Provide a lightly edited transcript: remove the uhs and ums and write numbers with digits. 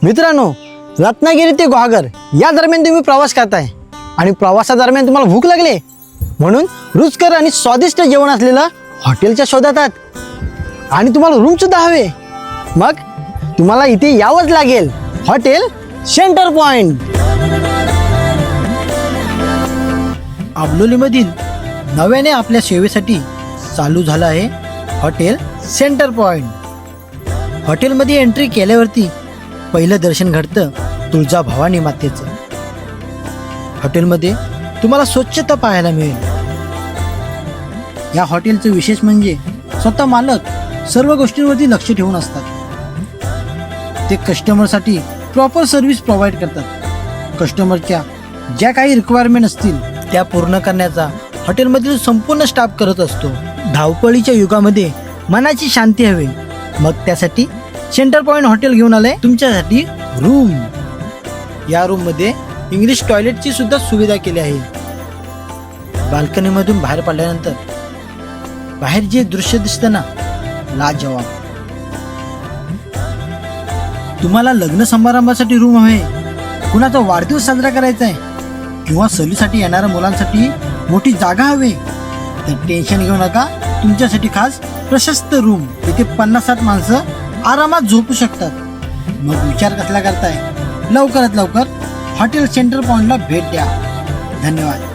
मित्रांनो, रत्नागिरी ते गुहागर या दरम्यान तुम्ही प्रवास करताय आणि प्रवासादरम्यान तुम्हाला भूक लागली म्हणून रुचकर आणि स्वादिष्ट जेवण असलेलं हॉटेलच्या शोधात आहात आणि तुम्हाला रूम सुद्धा हवे, मग तुम्हाला इथे यावंच लागेल. Hotel centre point. आंबोलीमधील नव्याने आपल्या सेवेसाठी चालू झालं आहे हॉटेल सेंटर पॉइंट. हॉटेलमध्ये एंट्री केल्यावरती पहिलं दर्शन घडतं तुळजाभवानी मातेचं. हॉटेलमध्ये तुम्हाला स्वच्छता पाहायला मिळेल. या हॉटेलचं विशेष म्हणजे स्वतः मालक सर्व गोष्टींवरती लक्ष ठेवून असतात. ते कस्टमरसाठी प्रॉपर सर्व्हिस प्रोव्हाइड करतात. कस्टमरच्या ज्या काही रिक्वायरमेंट असतील त्या पूर्ण करण्याचा हॉटेलमधील संपूर्ण स्टाफ करत असतो. धावपळीच्या युगामध्ये मनाची शांती हवी, मग त्यासाठी सेंटर पॉइंट हॉटेल घेऊन आलंय तुमच्यासाठी रूम. या रूममध्ये इंग्लिश टॉयलेटची सुद्धा सुविधा केली आहे. बाल्कनीमधून बाहेर पडल्यानंतर बाहेर जे दृश्य दिसतं ना, लाजवाब. तुम्हाला लग्न समारंभासाठी रूम हवे, कुणाचा वाढदिवस साजरा करायचा आहे किंवा सहलीसाठी येणाऱ्या मुलांसाठी मोठी जागा हवी, तर टेन्शन घेऊ नका. तुमच्यासाठी खास प्रशस्त रूम. इथे 50-60 माणसं आरामात झोपू शकतात. मग विचार कसला करताय? लवकरात लवकर हॉटेल सेंटर पॉइंटला भेट द्या. धन्यवाद.